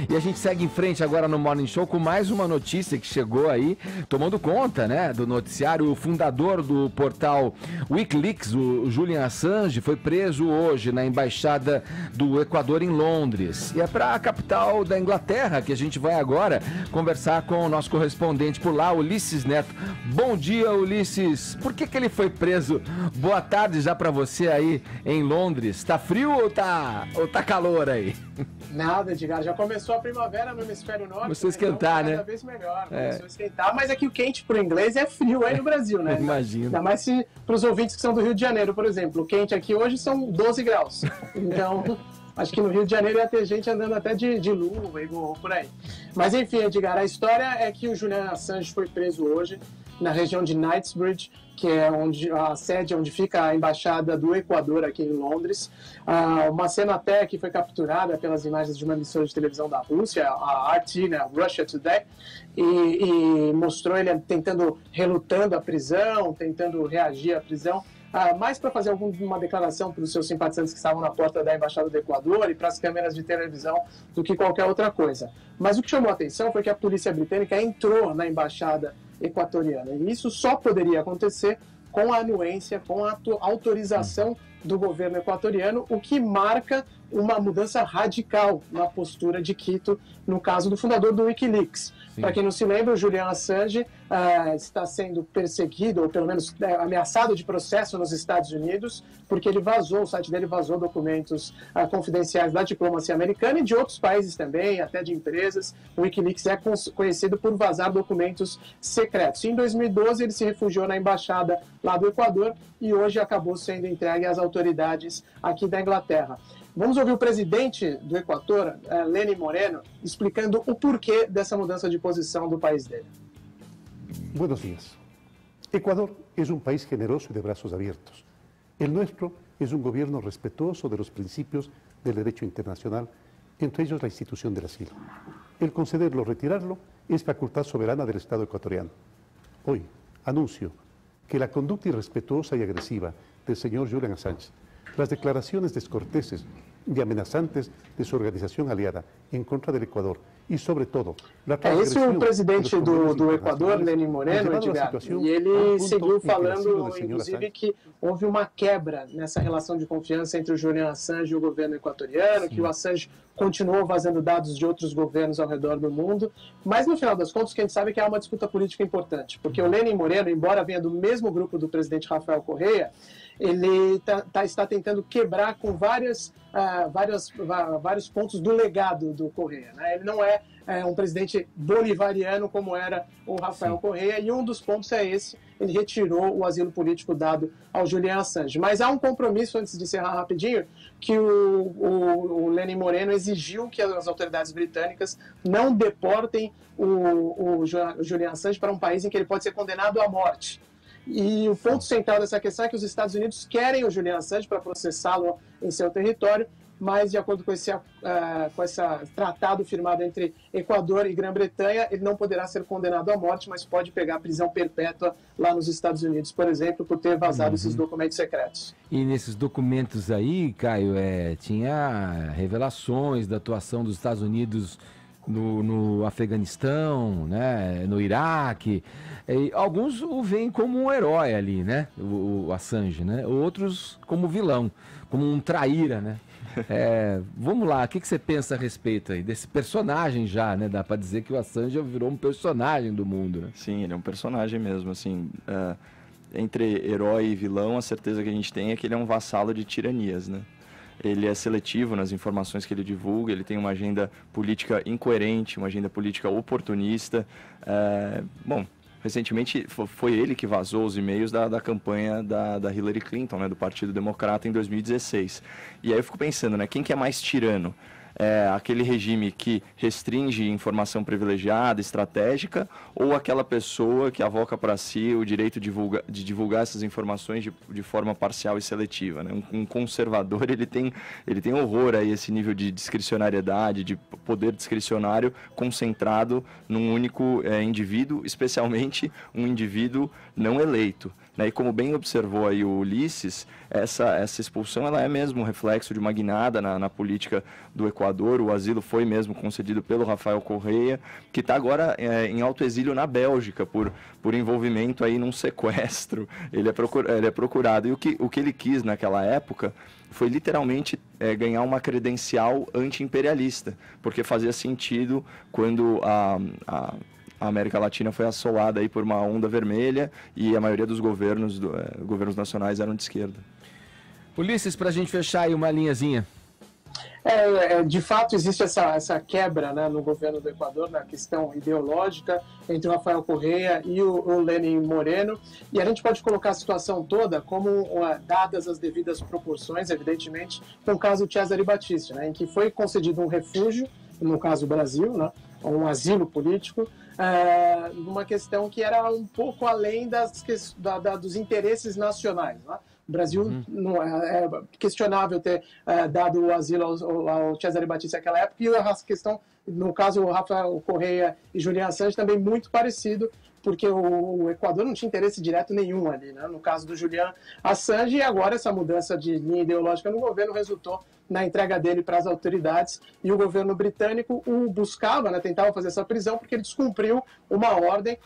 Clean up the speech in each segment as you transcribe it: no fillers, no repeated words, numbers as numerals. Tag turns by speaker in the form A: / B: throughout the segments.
A: E a gente segue em frente agora no Morning Show com mais uma notícia que chegou aí, tomando conta, né, do noticiário. O fundador do portal Wikileaks, o Julian Assange, foi preso hoje na embaixada do Equador em Londres. E é para a capital da Inglaterra que a gente vai agora conversar com o nosso correspondente por lá, Ulisses Neto. Bom dia, Ulisses. Por que ele foi preso? Boa tarde já para você aí em Londres. Tá frio ou tá calor aí?
B: Nada, Edgar. Já começou a primavera no hemisfério norte.
A: Começou a esquentar,
B: então,
A: né?
B: Cada vez melhor. Começou a esquentar, mas é que o quente pro inglês é frio aí no Brasil, né?
A: Imagino.
B: Ainda mais se para os ouvintes que são do Rio de Janeiro, por exemplo. O quente aqui hoje são 12 graus. Então, acho que no Rio de Janeiro ia ter gente andando até de luva e por aí. Mas enfim, Edgar, a história é que o Julian Assange foi preso hoje na região de Knightsbridge, que é a sede onde fica a embaixada do Equador aqui em Londres. Uma cena até que foi capturada pelas imagens de uma emissora de televisão da Rússia, a RT, né, Russia Today, e mostrou ele relutando à prisão, tentando reagir à prisão, mais para fazer alguma declaração para os seus simpatizantes que estavam na porta da Embaixada do Equador e para as câmeras de televisão do que qualquer outra coisa. Mas o que chamou a atenção foi que a polícia britânica entrou na Embaixada equatoriana. E isso só poderia acontecer com a anuência, com a autorização do governo equatoriano, o que marca uma mudança radical na postura de Quito, no caso do fundador do Wikileaks. Para quem não se lembra, o Julian Assange está sendo perseguido, ou pelo menos ameaçado de processo nos Estados Unidos, porque o site dele vazou documentos confidenciais da diplomacia americana e de outros países também, até de empresas. O Wikileaks é conhecido por vazar documentos secretos. Em 2012, ele se refugiou na embaixada lá do Equador e hoje acabou sendo entregue às autoridades aqui da Inglaterra. Vamos ouvir o presidente do Equador, Lenín Moreno, explicando o porquê dessa mudança de posição do país dele.
C: Buenos días. Ecuador es un país generoso y de brazos abiertos. El nuestro es un gobierno respetuoso de los principios del derecho internacional, entre ellos la institución del asilo. El concederlo o retirarlo es facultad soberana del Estado ecuatoriano. Hoy anuncio que la conducta irrespetuosa y agresiva del señor Julian Assange, las declaraciones descorteses y amenazantes de su organização aliada em contra do Equador e, sobretudo,
B: esse é o presidente do Equador, Lenín Moreno, Edgar, e ele seguiu falando, inclusive, que houve uma quebra nessa relação de confiança entre o Julian Assange e o governo equatoriano, que o Assange continuou vazando dados de outros governos ao redor do mundo, mas no final das contas o que a gente sabe é que há uma disputa política importante, porque o Lenín Moreno, embora venha do mesmo grupo do presidente Rafael Correa, ele está tentando quebrar com vários pontos do legado do Correa, né? Ele não é um presidente bolivariano como era o Rafael Correa, e um dos pontos é esse: ele retirou o asilo político dado ao Julian Assange. Mas há um compromisso, antes de encerrar rapidinho, que o Lenín Moreno exigiu que as autoridades britânicas não deportem o Julian Assange para um país em que ele pode ser condenado à morte. E o ponto central dessa questão é que os Estados Unidos querem o Julian Assange para processá-lo em seu território, mas, de acordo com esse tratado firmado entre Equador e Grã-Bretanha, ele não poderá ser condenado à morte, mas pode pegar prisão perpétua lá nos Estados Unidos, por exemplo, por ter vazado esses documentos secretos.
A: E nesses documentos aí, Caio, tinha revelações da atuação dos Estados Unidos no Afeganistão, né, no Iraque. E alguns o veem como um herói ali, né, o Assange, né? Outros como vilão, como um traíra, né? Vamos lá, o que você pensa a respeito aí desse personagem já, né? Dá para dizer que o Assange virou um personagem do mundo, né?
D: Sim, ele é um personagem mesmo, assim, entre herói e vilão, a certeza que a gente tem é que ele é um vassalo de tiranias, né? Ele é seletivo nas informações que ele divulga, ele tem uma agenda política incoerente, uma agenda política oportunista. Recentemente foi ele que vazou os e-mails da campanha da Hillary Clinton, né, do Partido Democrata, em 2016. E aí eu fico pensando, né, quem que é mais tirano? Aquele regime que restringe informação privilegiada, estratégica, ou aquela pessoa que avoca para si o direito de divulgar essas informações de forma parcial e seletiva, né? Um conservador, ele tem horror a esse nível de discricionariedade, de poder discricionário concentrado num único indivíduo, especialmente um indivíduo não eleito. né? E como bem observou aí o Ulisses, essa expulsão ela é mesmo um reflexo de uma guinada na política do Equador. O asilo foi mesmo concedido pelo Rafael Correa, que está agora em alto exílio na Bélgica por envolvimento aí num sequestro. Ele é procurado. E o que ele quis naquela época foi literalmente ganhar uma credencial anti-imperialista, porque fazia sentido quando a América Latina foi assolada aí por uma onda vermelha e a maioria dos governos nacionais eram de esquerda.
A: Ulisses, para a gente fechar aí uma linhazinha.
B: De fato, existe essa quebra, né, no governo do Equador, na questão ideológica, entre o Rafael Correa e o Lenin Moreno. E a gente pode colocar a situação toda como, dadas as devidas proporções, evidentemente, com o caso Cesare Battisti, né, em que foi concedido um refúgio, no caso Brasil, né, um asilo político, numa questão que era um pouco além dos interesses nacionais, né? O Brasil não é questionável ter dado o asilo ao Cesare Battisti naquela época, e a questão, no caso, o Rafael Correa e Julian Assange também muito parecido, porque o Equador não tinha interesse direto nenhum ali, né? No caso do Julian Assange, e agora essa mudança de linha ideológica no governo resultou na entrega dele para as autoridades, e o governo britânico o buscava, né, tentava fazer essa prisão, porque ele descumpriu uma ordem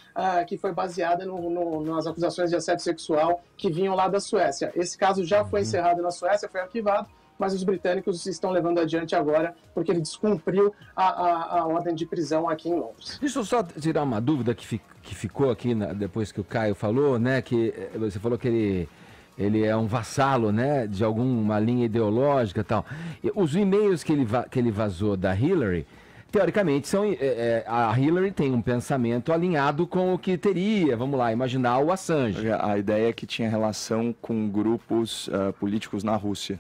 B: que foi baseada nas acusações de assédio sexual que vinham lá da Suécia. Esse caso já foi encerrado na Suécia, foi arquivado, mas os britânicos estão levando adiante agora, porque ele descumpriu a ordem de prisão aqui em Londres.
A: Deixa eu só tirar uma dúvida que ficou aqui depois que o Caio falou, né, que você falou que ele é um vassalo, né, de alguma linha ideológica e tal. Os e-mails que ele vazou da Hillary, teoricamente, a Hillary tem um pensamento alinhado com o que teria, vamos lá, imaginar o Assange.
D: A ideia é que tinha relação com grupos políticos na Rússia.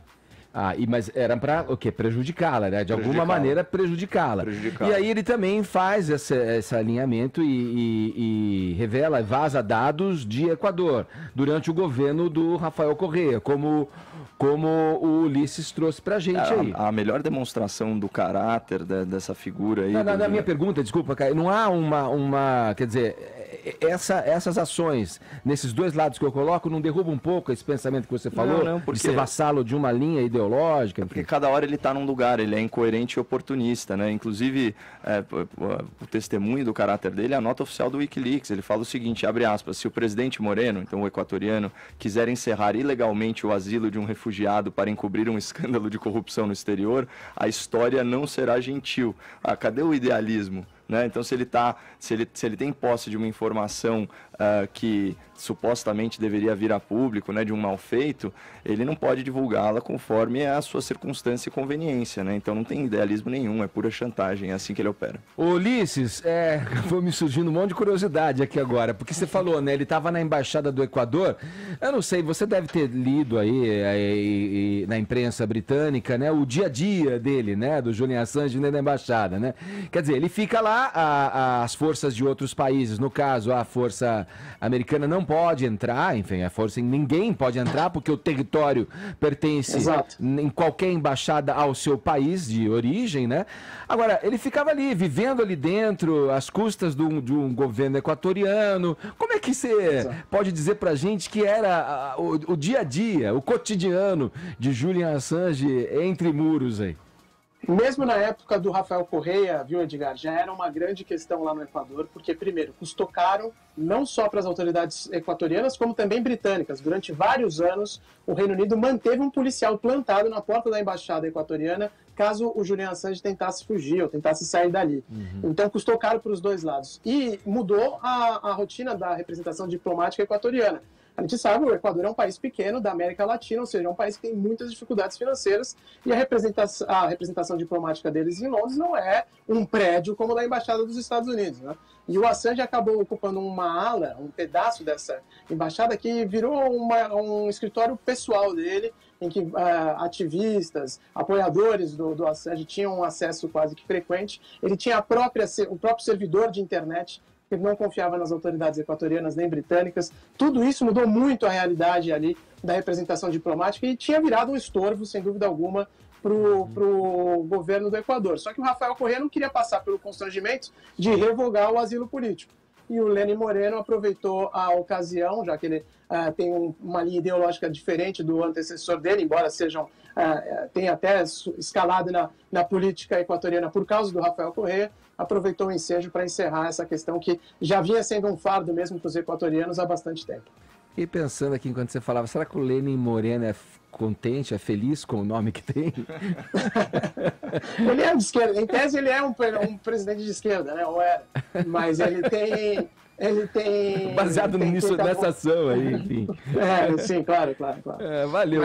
A: Mas era para o quê? Prejudicá-la, né? De alguma maneira prejudicá-la. E aí ele também faz esse alinhamento e revela, vaza dados de Equador durante o governo do Rafael Correa, como o Ulisses trouxe pra gente aí.
D: A melhor demonstração do caráter dessa figura aí...
A: Na minha pergunta, desculpa, Caio, não há quer dizer, essas ações, nesses dois lados que eu coloco, não derruba um pouco esse pensamento que você falou,
D: porque...
A: de ser vassalo de uma linha ideológica?
D: Porque cada hora ele está num lugar, ele é incoerente e oportunista, né? Inclusive, o testemunho do caráter dele é a nota oficial do Wikileaks. Ele fala o seguinte, abre aspas, se o presidente Moreno, então o equatoriano, quiser encerrar ilegalmente o asilo de um refugiado para encobrir um escândalo de corrupção no exterior, a história não será gentil. Cadê o idealismo? Né? Então, se ele tem posse de uma informação que supostamente deveria vir a público, né, de um mal feito, ele não pode divulgá-la conforme a sua circunstância e conveniência, né? Então não tem idealismo nenhum, é pura chantagem, é assim que ele opera.
A: Ulisses, foi me surgindo um monte de curiosidade aqui agora, porque você falou, né, ele estava na Embaixada do Equador, eu não sei, você deve ter lido aí na imprensa britânica, né, o dia a dia dele, né, do Julian Assange dentro da Embaixada, né? Quer dizer, ele fica lá, as forças de outros países, no caso, a força americana não pode entrar, enfim, ninguém pode entrar, porque o território pertence em qualquer embaixada ao seu país de origem, né? Agora, ele ficava ali, vivendo ali dentro, às custas de um governo equatoriano. Como é que você pode dizer pra gente que era o dia a dia, o cotidiano de Julian Assange entre muros aí?
B: Mesmo na época do Rafael Correa, viu, Edgar, já era uma grande questão lá no Equador, porque, primeiro, custou caro não só para as autoridades equatorianas, como também britânicas. Durante vários anos, o Reino Unido manteve um policial plantado na porta da embaixada equatoriana, caso o Julian Assange tentasse fugir ou tentasse sair dali. Então, custou caro para os dois lados. E mudou a rotina da representação diplomática equatoriana. A gente sabe que o Equador é um país pequeno da América Latina, ou seja, é um país que tem muitas dificuldades financeiras, e a representação diplomática deles em Londres não é um prédio como da Embaixada dos Estados Unidos, né? E o Assange acabou ocupando uma ala, um pedaço dessa embaixada que virou um escritório pessoal dele, em que ativistas, apoiadores do Assange tinham um acesso quase que frequente. Ele tinha o próprio servidor de internet, ele não confiava nas autoridades equatorianas nem britânicas. Tudo isso mudou muito a realidade ali da representação diplomática e tinha virado um estorvo, sem dúvida alguma, para o governo do Equador. Só que o Rafael Correa não queria passar pelo constrangimento de revogar o asilo político. E o Lenin Moreno aproveitou a ocasião, já que ele tem uma linha ideológica diferente do antecessor dele, embora tenha até escalado na política equatoriana por causa do Rafael Correa, aproveitou o ensejo para encerrar essa questão que já vinha sendo um fardo mesmo para os equatorianos há bastante tempo.
A: Fiquei pensando aqui enquanto você falava, será que o Lenin Moreno é contente, é feliz com o nome que tem?
B: Ele é de esquerda, em tese ele é um presidente de esquerda, né? Ou era. Mas ele tem...
A: Baseado nessa ação aí, enfim.
B: Sim, claro.
A: Valeu,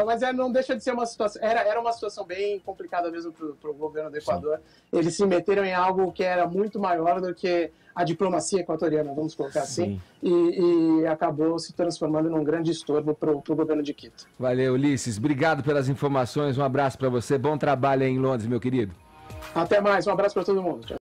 B: mas não deixa de ser uma situação... Era uma situação bem complicada mesmo para o governo do Equador. Sim. Eles se meteram em algo que era muito maior do que a diplomacia equatoriana, vamos colocar assim, e acabou se transformando num grande estorbo para o governo de Quito.
A: Valeu, Ulisses. Obrigado pelas informações. Um abraço para você. Bom trabalho aí em Londres, meu querido.
B: Até mais. Um abraço para todo mundo. Tchau.